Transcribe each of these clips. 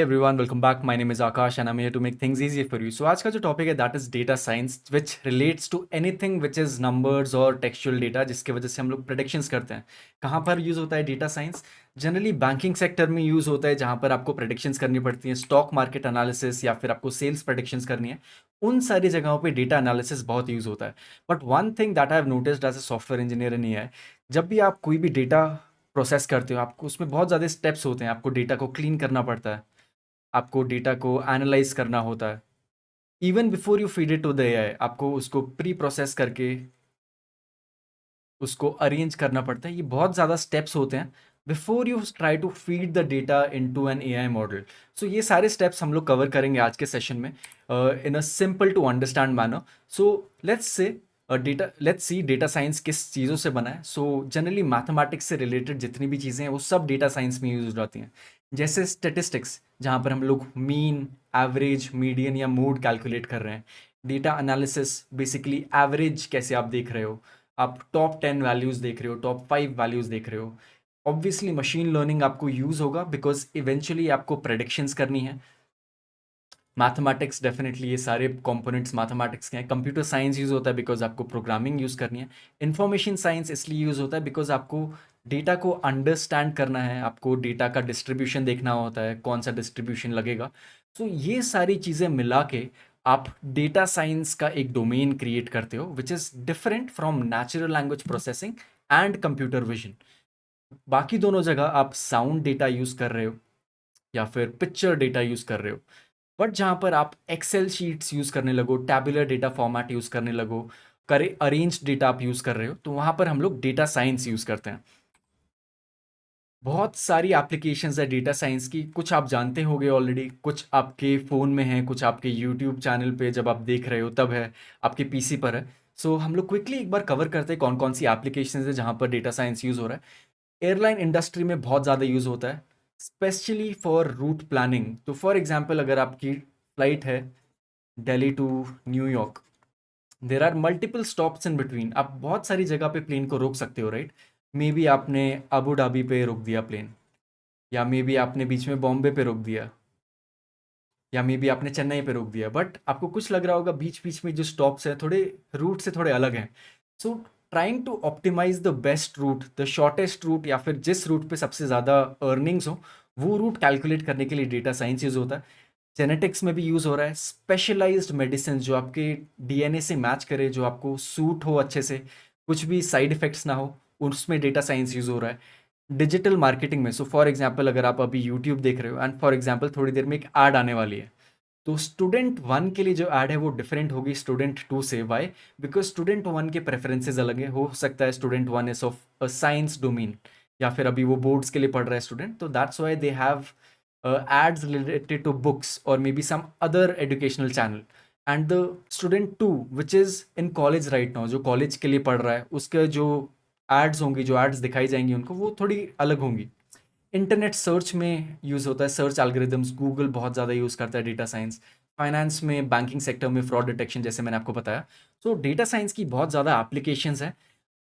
everyone, welcome back. My name is Akash and I'm here to make things easier for you. So आज का जो topic है that is data science which relates to anything which is numbers और textual data जिसके वजह से हम लोग predictions करते हैं. कहाँ पर यूज़ होता है data science? Generally banking sector में यूज़ होता है जहाँ पर आपको predictions करनी पड़ती हैं, स्टॉक मार्केट एनालिसिस या फिर आपको सेल्स predictions करनी है. उन सारी जगहों पे डेटा एनालिसिस बहुत यूज़ होता है. But one thing that I have noticed as a software engineer in AI, जब भी आप कोई भी डेटा प्रोसेस करते हो आपको उसमें बहुत ज़्यादा स्टेप्स होते हैं. आपको डेटा को क्लीन करना पड़ता है, आपको डेटा को एनालाइज करना होता है. Even before you feed it to the AI आपको उसको प्री प्रोसेस करके उसको अरेंज करना पड़ता है. ये बहुत ज़्यादा स्टेप्स होते हैं before you try to feed the data into an AI model. So ये सारे स्टेप्स हम लोग कवर करेंगे आज के सेशन में in a simple to understand manner. So let's see data science किस चीज़ों से बना है. सो जनरली मैथमेटिक्स से रिलेटेड जितनी भी चीज़ें हैं वो सब डेटा साइंस में यूज हो जाती हैं. जैसे स्टेटिस्टिक्स जहाँ पर हम लोग मीन, एवरेज, मीडियन या मोड कैलकुलेट कर रहे हैं. डेटा एनालिसिस बेसिकली एवरेज कैसे आप देख रहे हो, आप टॉप 10 वैल्यूज़ देख रहे हो, टॉप 5 वैल्यूज़ देख रहे हो. ऑब्वियसली मशीन लर्निंग आपको यूज़ होगा बिकॉज इवेंचुअली आपको प्रेडिक्शंस करनी है. मैथमेटिक्स डेफिनेटली ये सारे कंपोनेंट्स मैथमेटिक्स के हैं. कंप्यूटर साइंस यूज़ होता है बिकॉज आपको प्रोग्रामिंग यूज़ करनी है. इंफॉर्मेशन साइंस इसलिए यूज़ होता है बिकॉज आपको डेटा को अंडरस्टैंड करना है, आपको डेटा का डिस्ट्रीब्यूशन देखना होता है, कौन सा डिस्ट्रीब्यूशन लगेगा. सो ये सारी चीज़ें मिला के आप डेटा साइंस का एक डोमेन क्रिएट करते हो which is different from natural language processing and computer vision. बाकी दोनों जगह आप साउंड डेटा यूज़ कर रहे हो या फिर पिक्चर डेटा यूज़ कर रहे हो. बट जहाँ पर आप एक्सेल शीट्स यूज़ करने लगो, टैबुलर डेटा फॉर्मेट यूज़ करने लगो, करे अरेंज डेटा आप यूज़ कर रहे हो, तो वहाँ पर हम लोग डेटा साइंस यूज़ करते हैं. बहुत सारी एप्लीकेशंस है डेटा साइंस की. कुछ आप जानते होंगे ऑलरेडी, कुछ आपके फ़ोन में है, कुछ आपके यूट्यूब चैनल पे जब आप देख रहे हो तब है, आपके पीसी पर है. सो हम लोग क्विकली एक बार कवर करते हैं कौन कौन सी एप्लीकेशंस है जहाँ पर डेटा साइंस यूज़ हो रहा है. एयरलाइन इंडस्ट्री में बहुत ज़्यादा यूज़ होता है, स्पेशली फॉर रूट प्लानिंग. तो फॉर एग्जांपल अगर आपकी फ्लाइट है Delhi to New York, there are multiple stops in between. आप बहुत सारी जगह पे प्लेन को रोक सकते हो, राइट. मे बी आपने अबू धाबी पे रोक दिया प्लेन, या मे बी आपने बीच में बॉम्बे पे रोक दिया, या मे बी आपने चेन्नई पे रोक दिया. बट आपको कुछ लग रहा होगा बीच बीच में जो स्टॉप्स हैं थोड़े रूट से थोड़े अलग हैं. So trying to optimise the best route, the shortest route, या फिर जिस रूट पे सबसे ज़्यादा अर्निंग्स हो वो रूट कैलकुलेट करने के लिए डेटा साइंस यूज़ होता है. जेनेटिक्स में भी यूज़ हो रहा है. स्पेशलाइज्ड मेडिसिन जो आपके डीएनए से मैच करे, जो आपको सूट हो अच्छे से, कुछ भी साइड इफ़ेक्ट्स ना हो, उसमें डेटा साइंस यूज़ हो रहा है. डिजिटल मार्केटिंग में, सो फॉर एग्जांपल अगर आप अभी यूट्यूब देख रहे हो एंड फॉर एग्जांपल थोड़ी देर में एक ऐड आने वाली है, तो स्टूडेंट वन के लिए जो ऐड है वो डिफरेंट होगी स्टूडेंट टू से. वाई? बिकॉज स्टूडेंट वन के प्रेफरेंसेस अलग है. हो सकता है student one is of a science domain, या फिर अभी वो बोर्ड्स के लिए पढ़ रहा है स्टूडेंट, तो that's why they have ads related to books or maybe some other educational channel. And the student two which is in college right now, जो कॉलेज के लिए पढ़ रहा है, उसके जो एड्स होंगी, जो एड्स दिखाई जाएंगी उनको, वो थोड़ी अलग होंगी. इंटरनेट सर्च में यूज़ होता है, सर्च एल्गोरिदम्स. गूगल बहुत ज़्यादा यूज़ करता है डेटा साइंस. फाइनेंस में, बैंकिंग सेक्टर में फ्रॉड डिटेक्शन, जैसे मैंने आपको बताया. सो डेटा साइंस की बहुत ज़्यादा एप्लीकेशंस हैं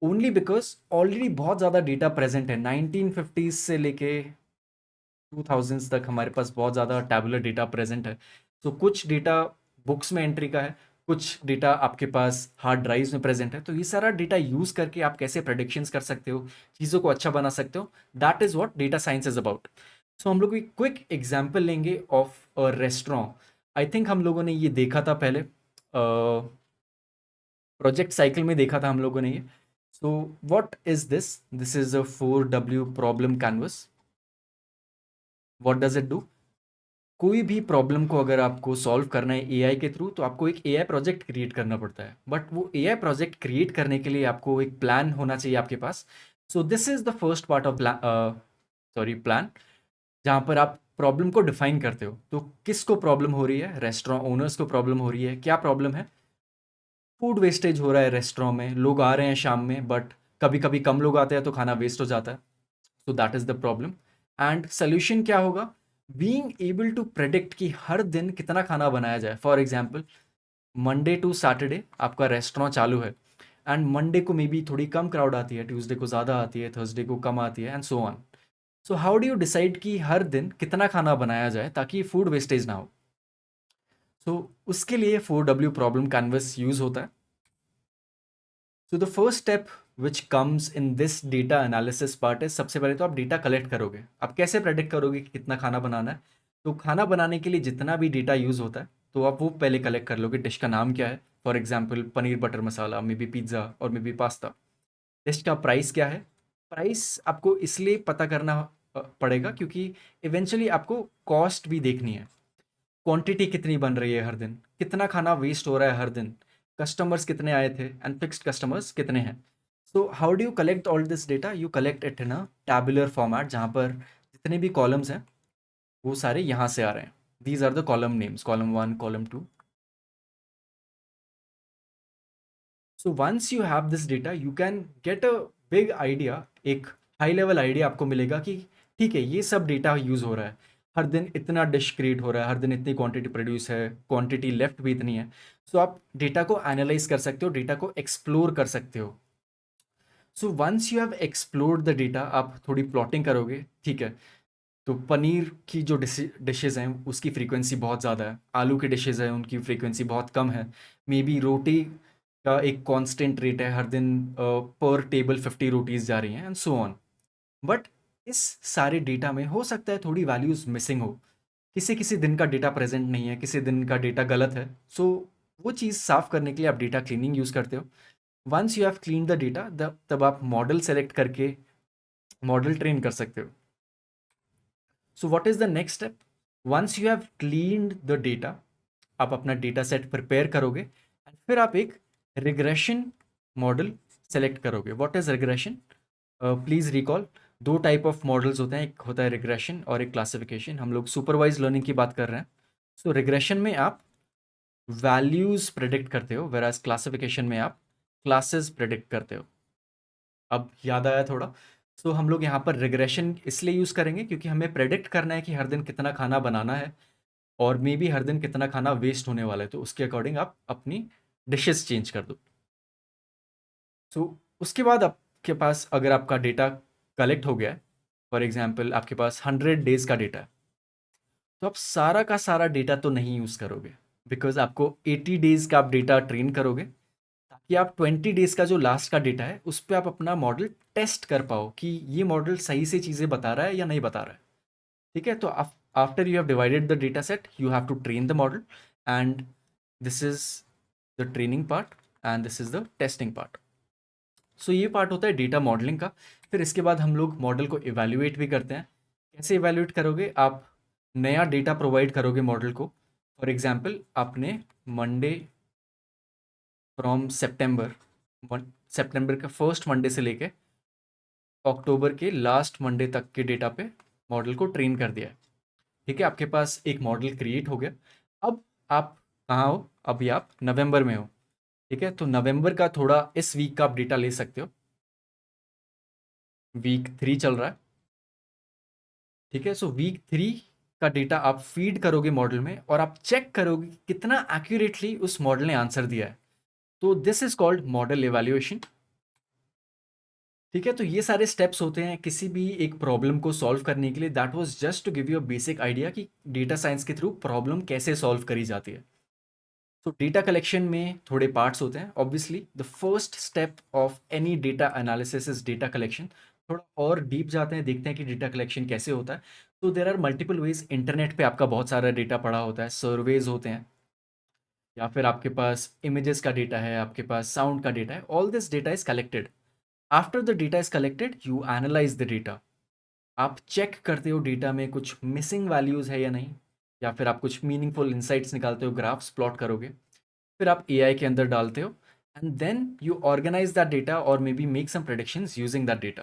ओनली बिकॉज ऑलरेडी बहुत ज़्यादा डेटा प्रेजेंट है. 1950s से लेके 2000s तक हमारे पास बहुत ज़्यादा टैबुलर डेटा प्रेजेंट है. तो कुछ डेटा बुक्स में एंट्री का है, कुछ डेटा आपके पास हार्ड ड्राइव्स में प्रेजेंट है. तो ये सारा डेटा यूज़ करके आप कैसे प्रेडिक्शंस कर सकते हो, चीज़ों को अच्छा बना सकते हो. That is what data science is about. So हम लोग एक क्विक एग्जाम्पल लेंगे of a restaurant. I think हम लोगों ने ये देखा था पहले, प्रोजेक्ट साइकिल में देखा था हम लोगों ने ये. सो what is this? This is a 4W problem canvas. What does it do? कोई भी प्रॉब्लम को अगर आपको सॉल्व करना है एआई के थ्रू, तो आपको एक एआई प्रोजेक्ट क्रिएट करना पड़ता है. बट वो एआई प्रोजेक्ट क्रिएट करने के लिए आपको एक प्लान होना चाहिए आपके पास. So this is the first part of plan, जहाँ पर आप प्रॉब्लम को डिफाइन करते हो. तो किसको प्रॉब्लम हो रही है? रेस्टोरेंट ओनर्स को प्रॉब्लम हो रही है. क्या प्रॉब्लम है? फूड वेस्टेज हो रहा है रेस्टोरेंट में. लोग आ रहे हैं शाम में बट कभी कभी कम लोग आते हैं तो खाना वेस्ट हो जाता है. So that is the problem. And solution क्या होगा? बीइंग एबल टू प्रेडिक्ट कि हर दिन कितना खाना बनाया जाए. For example Monday to Saturday आपका रेस्टोरेंट चालू है, एंड मंडे को मे बी थोड़ी कम क्राउड आती है, ट्यूसडे को ज़्यादा आती है, थर्सडे को कम आती है, and so on. So how do you decide कि हर दिन कितना खाना बनाया जाए ताकि फूड वेस्टेज ना हो? सो उसके लिए 4W प्रॉब्लम कैनवस यूज होता है. So the first step which comes in this data analysis part है, सबसे पहले तो आप डेटा कलेक्ट करोगे. आप कैसे प्रेडिक्ट करोगे कि कितना खाना बनाना है? तो खाना बनाने के लिए जितना भी डेटा यूज़ होता है तो आप वो पहले कलेक्ट कर लोगे. डिश का नाम क्या है, for example paneer butter masala, may be pizza और मे बी पास्ता. डिश का प्राइस क्या है? प्राइस आपको इसलिए पता करना पड़ेगा क्योंकि इवेंचुअली आपको कॉस्ट भी देखनी है. क्वांटिटी कितनी बन रही है हर दिन, कितना खाना वेस्ट हो रहा है हर दिन, कस्टमर्स कितने आए थे एंड फिक्स्ड कस्टमर्स कितने हैं. So how do you collect all this data? You collect it in a tabular format जहाँ पर जितने भी कॉलम्स हैं वो सारे यहाँ से आ रहे हैं. These are the column names, column 1, column 2. So once you have this data you can get a big idea. एक हाई लेवल आइडिया आपको मिलेगा कि ठीक है, ये सब डेटा यूज़ हो रहा है, हर दिन इतना डिश क्रिएट हो रहा है, हर दिन इतनी क्वांटिटी प्रोड्यूस है, क्वांटिटी लेफ्ट भी इतनी है. सो आप डेटा को एनालाइज कर सकते हो, डेटा को एक्सप्लोर कर सकते हो. So once you have explored the data आप थोड़ी प्लॉटिंग करोगे. ठीक है, तो पनीर की जो डिशेज़ हैं उसकी फ्रीक्वेंसी बहुत ज़्यादा है, आलू के डिशेज़ हैं उनकी फ्रीक्वेंसी बहुत कम है, मे बी रोटी का एक कांस्टेंट रेट है, हर दिन पर टेबल 50 रोटीज़ जा रही हैं एंड सो ऑन. बट इस सारे डेटा में हो सकता है थोड़ी वैल्यूज़ मिसिंग हो, किसी किसी दिन का डेटा प्रेजेंट नहीं है, किसी दिन का डेटा गलत है. सो वो चीज़ साफ़ करने के लिए आप डेटा क्लीनिंग यूज़ करते हो. Once you have clean the data तब आप मॉडल सेलेक्ट करके मॉडल ट्रेन कर सकते हो. So what is the next step? Once you have cleaned the data, आप अपना डेटा सेट प्रिपेयर करोगे एंड फिर आप एक रिग्रेशन मॉडल सेलेक्ट करोगे. What is regression? Please recall, दो टाइप ऑफ मॉडल्स होते हैं, एक होता है रिग्रेशन और एक क्लासिफिकेशन. हम लोग सुपरवाइज लर्निंग की बात कर रहे हैं. सो रिग्रेशन में आप वैल्यूज प्रेडिक्ट करते हो, वेराज क्लासिफिकेशन में आप क्लासेस प्रेडिक्ट करते हो. अब याद आया थोड़ा. सो हम लोग यहाँ पर रिग्रेशन इसलिए यूज़ करेंगे क्योंकि हमें प्रेडिक्ट करना है कि हर दिन कितना खाना बनाना है और मे बी हर दिन कितना खाना वेस्ट होने वाला है, तो उसके अकॉर्डिंग आप अपनी डिशेस चेंज कर दो. सो उसके बाद आपके पास अगर आपका डेटा कलेक्ट हो गया है, फॉर एग्जांपल आपके पास 100 डेज़ का डेटा है, तो आप सारा का सारा डेटा तो नहीं यूज़ करोगे, बिकॉज आपको 80 डेज़ का आप डेटा ट्रेन करोगे ताकि आप 20 डेज़ का जो लास्ट का डेटा है उस पर आप अपना मॉडल टेस्ट कर पाओ कि ये मॉडल सही से चीज़ें बता रहा है या नहीं बता रहा है. ठीक है, तो after you have divided the data set you have to train the model and this is the training part and this is the testing part. So ये पार्ट होता है डेटा मॉडलिंग का. फिर इसके बाद हम लोग मॉडल को इवैल्यूएट भी करते हैं. कैसे इवैल्यूएट करोगे? आप नया डेटा प्रोवाइड करोगे मॉडल को. फॉर एग्जांपल आपने मंडे फ्रॉम सितंबर, सितंबर का फर्स्ट मंडे से लेके अक्टूबर के लास्ट मंडे तक के डेटा पे मॉडल को ट्रेन कर दिया है. ठीक है, आपके पास एक मॉडल क्रिएट हो गया. अब आप कहाँ हो? अभी आप नवंबर में हो. ठीक है, तो नवंबर का थोड़ा इस वीक का आप डेटा ले सकते हो. वीक 3 चल रहा है. ठीक है, सो वीक 3 का डेटा आप फीड करोगे मॉडल में और आप चेक करोगे कि कितना एक्यूरेटली उस मॉडल ने आंसर दिया है. तो this is called model evaluation. ठीक है, तो ये सारे स्टेप्स होते हैं किसी भी एक प्रॉब्लम को सॉल्व करने के लिए. That was just to give you a basic idea कि डेटा साइंस के थ्रू प्रॉब्लम कैसे सॉल्व करी जाती है. तो डेटा कलेक्शन में थोड़े पार्ट्स होते हैं. Obviously the first step of any data analysis is data collection. थोड़ा और डीप जाते हैं, देखते हैं कि डेटा कलेक्शन कैसे होता है. तो there are multiple ways. Internet पे आपका बहुत सारा डेटा पड़ा होता है, सर्वेज होते हैं, या फिर आपके पास इमेजेस का डेटा है, आपके पास साउंड का डेटा है. All this data is collected. After the data is collected you analyse the data. आप चेक करते हो डेटा में कुछ मिसिंग वैल्यूज़ है या नहीं, या फिर आप कुछ मीनिंगफुल इंसाइट्स निकालते हो, ग्राफ्स प्लॉट करोगे. फिर आप एआई के अंदर डालते हो and then you organize that data और maybe make some predictions using that data.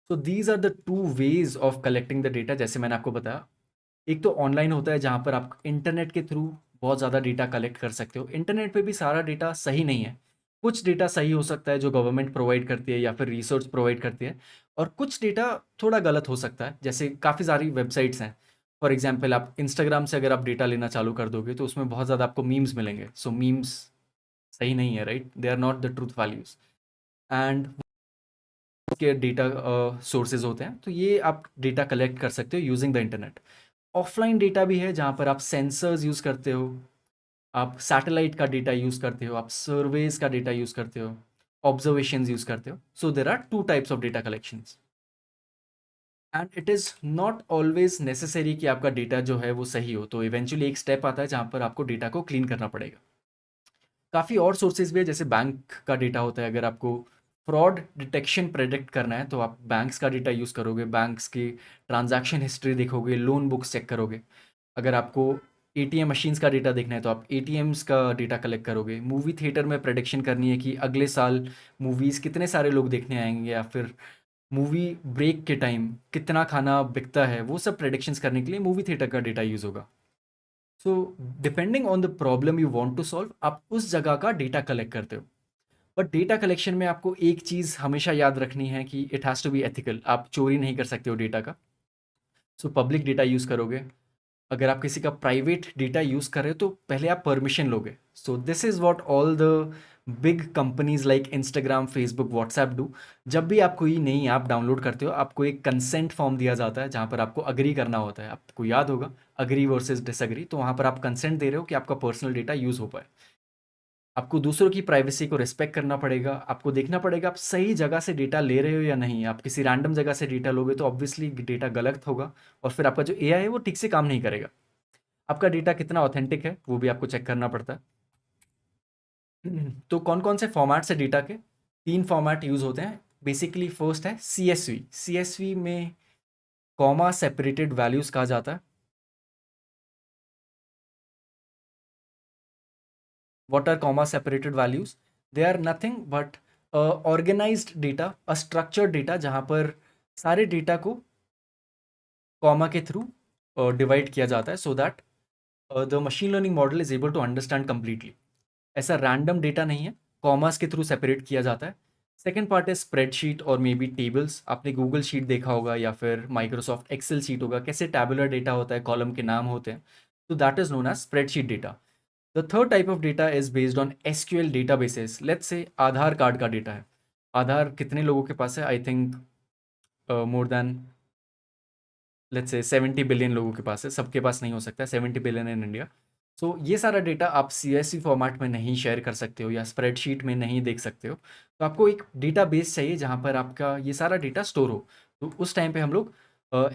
So these are the two ways of collecting the data. जैसे मैंने आपको बताया, एक तो ऑनलाइन होता है जहाँ पर आप इंटरनेट के थ्रू बहुत ज़्यादा डेटा कलेक्ट कर सकते हो. इंटरनेट पे भी सारा डेटा सही नहीं है. कुछ डेटा सही हो सकता है जो गवर्नमेंट प्रोवाइड करती है या फिर रिसर्च प्रोवाइड करती है, और कुछ डेटा थोड़ा गलत हो सकता है. जैसे काफ़ी सारी वेबसाइट्स हैं. फॉर एग्जांपल आप इंस्टाग्राम से अगर आप डेटा लेना चालू कर दोगे तो उसमें बहुत ज़्यादा आपको मीम्स मिलेंगे. सो मीम्स सही नहीं है, right? They are not the truth values. And के डेटा सोर्सेज होते हैं, तो ये आप डेटा कलेक्ट कर सकते हो using the internet. Offline data भी है जहाँ पर आप सेंसर्स यूज़ करते हो, आप सैटेलाइट का डेटा यूज़ करते हो, आप सर्वेज का डेटा यूज़ करते हो, ऑब्जर्वेशंस यूज़ करते हो। So there are two types of data collections and it is not always necessary कि आपका डेटा जो है वो सही हो। तो इवेंचुअली एक स्टेप आता है जहाँ पर आपको डेटा को क्लीन करना पड़ेगा। काफ़ी और सोर्सेज भी है, जैसे बैंक का डेटा होता है। अगर आपको फ्रॉड डिटेक्शन प्रेडिक्ट करना है तो आप बैंक्स का डेटा यूज़ करोगे, बैंक्स की ट्रांजैक्शन हिस्ट्री देखोगे, लोन बुक्स चेक करोगे। अगर आपको एटीएम मशीन्स का डेटा देखना है तो आप एटीएम्स का डेटा कलेक्ट करोगे। मूवी थिएटर में प्रेडिक्शन करनी है कि अगले साल मूवीज़ कितने सारे लोग देखने आएंगे, या फिर मूवी ब्रेक के टाइम कितना खाना बिकता है, वो सब प्रेडिक्शंस करने के लिए मूवी थिएटर का डेटा यूज़ होगा। So depending on the problem you want to solve, आप उस जगह का डेटा कलेक्ट करते हो। बट डेटा कलेक्शन में आपको एक चीज़ हमेशा याद रखनी है कि it has to be ethical. आप चोरी नहीं कर सकते हो डेटा का। सो पब्लिक डेटा यूज़ करोगे। अगर आप किसी का प्राइवेट डेटा यूज़ कर रहे हो तो पहले आप परमिशन लोगे। So this is what all the big companies like Instagram, Facebook, WhatsApp do. जब भी आप कोई नई ऐप डाउनलोड करते हो, आपको एक कंसेंट फॉर्म दिया जाता है जहाँ पर आपको अग्री करना होता है। आपको याद होगा अग्री वर्सेस डिसअग्री, तो वहाँ पर आप कंसेंट दे रहे हो कि आपका पर्सनल डेटा यूज़ हो पाए। आपको दूसरों की प्राइवेसी को रिस्पेक्ट करना पड़ेगा। आपको देखना पड़ेगा आप सही जगह से डेटा ले रहे हो या नहीं। आप किसी रैंडम जगह से डेटा लोगे तो ऑब्वियसली डेटा गलत होगा, और फिर आपका जो एआई है वो ठीक से काम नहीं करेगा। आपका डेटा कितना ऑथेंटिक है वो भी आपको चेक करना पड़ता है। तो कौन कौन से फॉर्मेट से डेटा के तीन फॉर्मेट यूज़ होते हैं बेसिकली। फर्स्ट है CSV। CSV में कॉमा सेपरेटेड वैल्यूज़ कहा जाता है। What are comma separated values? They are nothing but organized data, a structured data जहाँ पर सारे डेटा को कॉमा के थ्रू डिवाइड किया जाता है, so that the machine learning model is able to understand completely. ऐसा रैंडम डेटा नहीं है, कॉमास के थ्रू सेपरेट किया जाता है। सेकेंड पार्ट है स्प्रेडशीट और मे बी टेबल्स। आपने गूगल शीट देखा होगा या फिर माइक्रोसॉफ्ट एक्सेल शीट होगा, कैसे टैबुलर डेटा होता है, कॉलम के नाम होते हैं। तो that is known as spreadsheet data. The third type of data is based on SQL databases. Let's say Aadhaar card का डेटा है। आधार कितने लोगों के पास है? I think more than let's say 70 billion लोगों के पास है। सबके पास नहीं हो सकता, 70 बिलियन इन इंडिया। सो ये सारा डेटा आप CSV फॉर्मेट में नहीं शेयर कर सकते हो या स्प्रेडशीट में नहीं देख सकते हो। तो आपको एक डेटा बेस चाहिए जहाँ पर आपका ये सारा डेटा स्टोर हो। तो उस टाइम पे हम लोग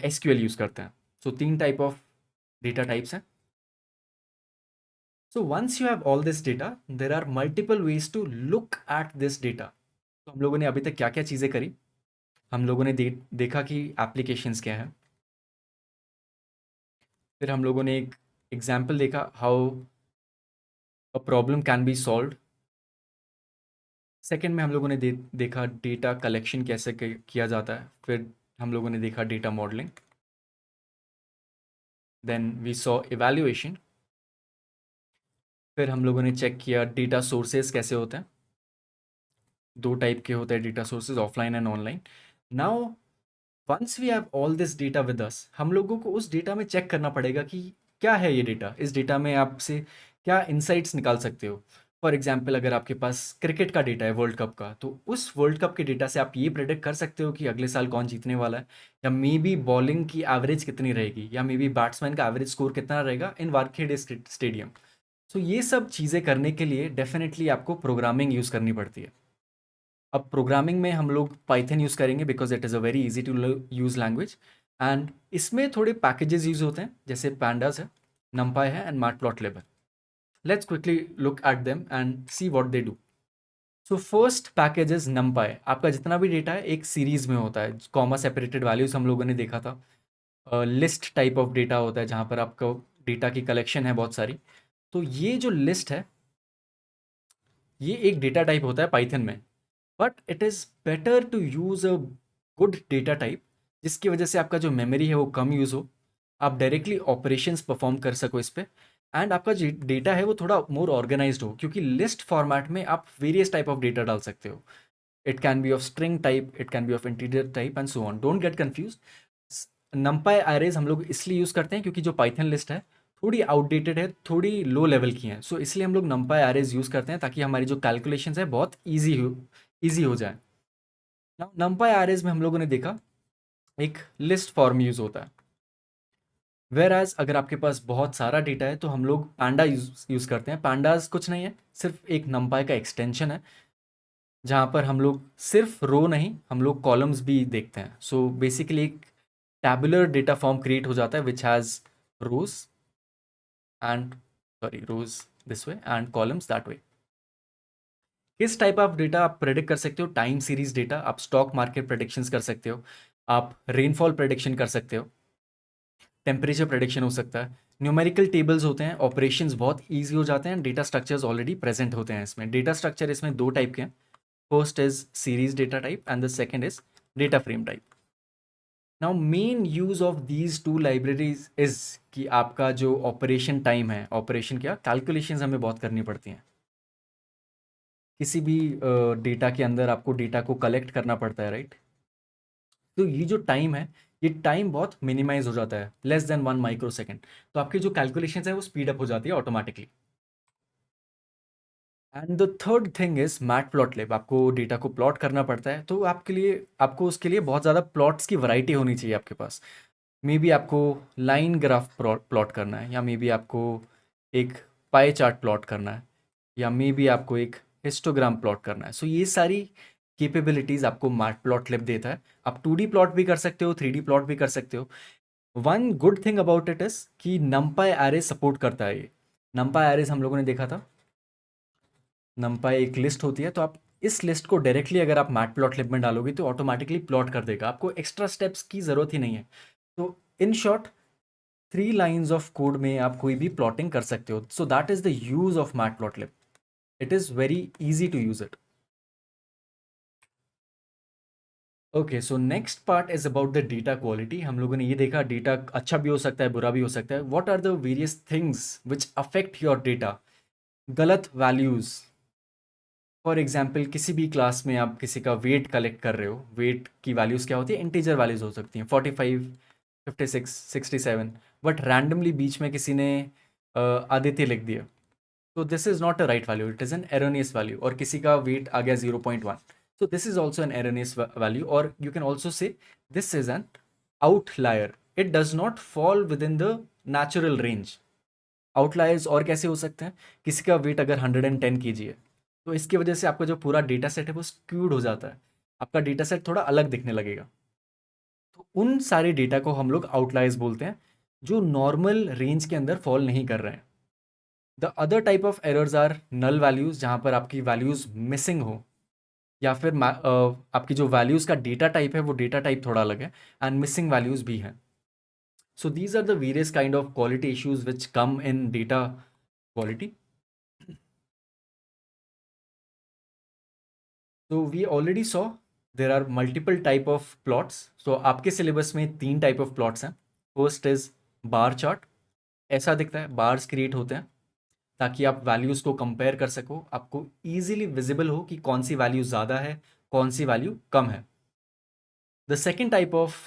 SQL यूज़ करते हैं। सो तीन टाइप ऑफ डेटा टाइप्स हैं। So once you have all this data, there are multiple ways to look at this data. तो हम लोगों ने अभी तक क्या क्या चीज़ें करी? हम लोगों ने देखा कि एप्लीकेशंस क्या है। फिर हम लोगों ने एक एग्जाम्पल देखा how a problem can be solved. Second में हम लोगों ने देखा डेटा कलेक्शन कैसे किया जाता है। फिर हम लोगों ने देखा data modelling. Then we saw evaluation. फिर हम लोगों ने चेक किया डेटा सोर्सेज कैसे होते हैं। दो टाइप के होते हैं data sources, offline and online. Now once we have all this data with us, हम लोगों को उस डेटा में चेक करना पड़ेगा कि क्या है ये डेटा। इस डेटा में आपसे क्या इंसाइट्स निकाल सकते हो। फॉर एग्जाम्पल, अगर आपके पास क्रिकेट का डेटा है वर्ल्ड कप का, तो उस वर्ल्ड कप के डेटा से आप ये प्रेडिक्ट कर सकते हो कि अगले साल कौन जीतने वाला है, या मे बी बॉलिंग की एवरेज कितनी रहेगी, या मे बी बैट्समैन का एवरेज स्कोर कितना रहेगा इन वानखेड़े स्टेडियम। सो ये सब चीज़ें करने के लिए डेफिनेटली आपको प्रोग्रामिंग यूज़ करनी पड़ती है। अब प्रोग्रामिंग में हम लोग पाइथन यूज़ करेंगे because it is a very easy to use language. And इसमें थोड़े पैकेजेस यूज़ होते हैं, जैसे पैंडास है, numpy है एंड मैटप्लॉटलिब है। Let's quickly look at them and see what they do. So first package is numpy। आपका जितना भी डेटा है एक सीरीज में होता है। कॉमा सेपरेटेड वैल्यूज हम लोगों ने देखा था। लिस्ट टाइप ऑफ डेटा होता है जहाँ पर आपका डेटा की कलेक्शन है बहुत सारी। तो ये जो लिस्ट है ये एक डेटा टाइप होता है पाइथन में। But it is better to use a good data type, जिसकी वजह से आपका जो मेमोरी है वो कम यूज़ हो, आप डायरेक्टली ऑपरेशंस परफॉर्म कर सको इस पे। एंड आपका जो डेटा है वो थोड़ा मोर ऑर्गेनाइज्ड हो, क्योंकि लिस्ट फॉर्मेट में आप वेरियस टाइप ऑफ डेटा डाल सकते हो। It can be of string type, it can be of integer type and so on. Don't get confuse. numpy arrays हम लोग इसलिए यूज़ करते हैं क्योंकि जो पाइथन लिस्ट है थोड़ी आउटडेटेड है, थोड़ी लो लेवल की है। सो इसलिए हम लोग numpy एरेज यूज़ करते हैं ताकि हमारी जो कैलकुलेशंस है बहुत ईजी हो जाए। नाउ नंपाई आरएस में हम लोगों ने देखा एक लिस्ट फॉर्म यूज़ होता है, वेर एज अगर आपके पास बहुत सारा डेटा है तो हम लोग पांडा यूज़ करते हैं। पांडास कुछ नहीं है, सिर्फ एक नंपाई का एक्सटेंशन है, जहाँ पर हम लोग सिर्फ रो नहीं, हम लोग कॉलम्स भी देखते हैं। सो बेसिकली एक टैबुलर डेटा फॉर्म क्रिएट हो जाता है which has rows and rows this way and columns that way. किस टाइप ऑफ डेटा आप प्रेडिक्ट कर सकते हो? टाइम सीरीज डेटा, आप स्टॉक मार्केट प्रेडिक्शंस कर सकते हो, आप रेनफॉल प्रेडिक्शन कर सकते हो, टेम्परेचर प्रेडिक्शन हो सकता है, न्यूमेरिकल टेबल्स होते हैं, ऑपरेशंस बहुत ईजी हो जाते हैं, डेटा स्ट्रक्चर्स ऑलरेडी प्रेजेंट होते हैं इसमें। डेटा स्ट्रक्चर इसमें दो टाइप के हैं, first is series data type and the second is data frame type. Now main use of these two libraries is कि आपका जो ऑपरेशन टाइम है, ऑपरेशन क्या, कैलकुलेशंस हमें बहुत करनी पड़ती हैं। किसी भी डेटा के अंदर आपको डेटा को कलेक्ट करना पड़ता है, राइट? तो ये जो टाइम है, ये टाइम बहुत मिनिमाइज हो जाता है, लेस देन 1 माइक्रो सेकेंड। तो आपकी जो कैलकुलेशंस है वो स्पीड अप हो जाती है automatically. And the third thing is matplotlib. आपको डेटा को प्लॉट करना पड़ता है, तो आपके लिए, आपको उसके लिए बहुत ज़्यादा प्लॉट्स की वैरायटी होनी चाहिए आपके पास। मे बी आपको लाइन ग्राफ प्लॉट करना है, या मे बी आपको एक पाई चार्ट प्लॉट करना है, या मे बी आपको एक हिस्टोग्राम प्लॉट करना है। सो ये सारी कैपेबिलिटीज़ आपको मैट प्लॉट लिब देता है। आप 2D प्लॉट भी कर सकते हो, 3D प्लॉट भी कर सकते हो। One good thing about it is कि नमपाई एरे सपोर्ट करता है ये। नमपाई एरेज हम लोगों ने देखा था, नमपाई एक लिस्ट होती है, तो आप इस लिस्ट को डायरेक्टली अगर आप मैट प्लॉट लिब में डालोगे तो ऑटोमेटिकली प्लॉट कर देगा, आपको एक्स्ट्रा स्टेप्स की ज़रूरत ही नहीं है। तो इन शॉर्ट 3 लाइन्स ऑफ कोड में आप कोई भी प्लॉटिंग कर सकते हो। So that is the use of matplotlib, it is very easy to use it. Okay, so next part is about the data quality. हम लोगों ने ये देखा डेटा अच्छा भी हो सकता है, बुरा भी हो सकता है। What are the various things which affect your data? गलत वैल्यूज़, फॉर एग्जाम्पल किसी भी क्लास में आप किसी का वेट कलेक्ट कर रहे हो, वेट की वैल्यूज़ क्या होती है? इंटीजर वैल्यूज़ हो सकती हैं, 45, 56, 67, बट रैंडमली बीच में किसी ने आदित्य लिख दिया, तो this is not a right value, it is an erroneous value. और किसी का वेट आ गया 0.1, so this is also an erroneous value, or you can also say this is an outlier, it does not fall within the natural range। Outliers और कैसे हो सकते हैं? किसी का वेट अगर 110 kg है, तो इसकी वजह से आपका जो पूरा डेटा सेट है वो स्क्यूड हो जाता है, आपका डेटा सेट थोड़ा अलग दिखने लगेगा। तो उन सारे डेटा को हम लोग आउटलायर्स बोलते हैं, जो नॉर्मल रेंज के अंदर फॉल नहीं कर रहे हैं। The other type of errors are null values, जहाँ पर आपकी वैल्यूज़ मिसिंग हो, या फिर आपकी जो वैल्यूज़ का डेटा टाइप है वो डेटा टाइप थोड़ा अलग है, एंड मिसिंग वैल्यूज़ भी हैं। So these are the various kind of quality issues which come in data quality. तो we already saw there are multiple type of plots. So आपके syllabus में 3 टाइप ऑफ प्लॉट्स हैं। First is bar chart, ऐसा दिखता है, bars create होते हैं ताकि आप वैल्यूज़ को कंपेयर कर सको, आपको ईजिली विजिबल हो कि कौन सी वैल्यू ज़्यादा है, कौन सी वैल्यू कम है। The second type of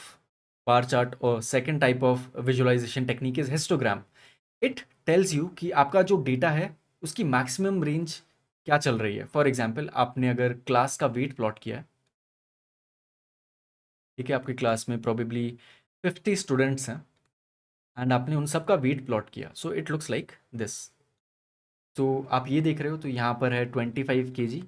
bar chart or second type of visualization technique is histogram. It tells you कि आपका जो डेटा है उसकी मैक्सिमम रेंज क्या चल रही है। फॉर एग्जाम्पल आपने अगर क्लास का वेट प्लॉट किया है, ठीक है, आपकी क्लास में प्रोबेबली 50 स्टूडेंट्स हैं, एंड आपने उन सब का वेट प्लॉट किया, so it looks like this. तो आप ये देख रहे हो, तो यहाँ पर है 25 kg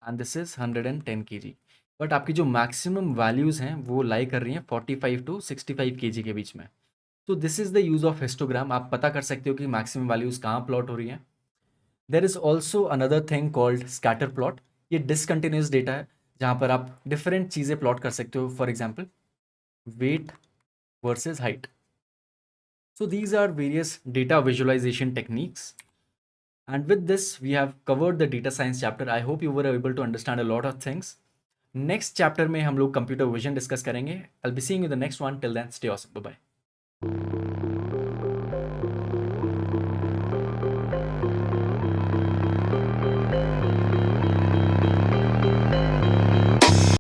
and this is 110 kg, but आपकी जो मैक्सिमम वैल्यूज़ हैं वो लाई कर रही हैं 45 to 65 kg के बीच में। तो this is the use of histogram, आप पता कर सकते हो कि मैक्सिमम वैल्यूज़ कहाँ प्लॉट हो रही हैं। There is also another thing called scatter plot. ये डिसकंटिन्यूस डेटा है, जहाँ पर आप डिफरेंट चीज़ें प्लॉट कर सकते हो, for example weight versus height. So these are various data visualization techniques. And with this, we have covered the data science chapter. I hope you were able to understand a lot of things. Next chapter में हम लोग computer vision discuss करेंगे. I'll be seeing you in the next one. Till then, stay awesome. Bye bye.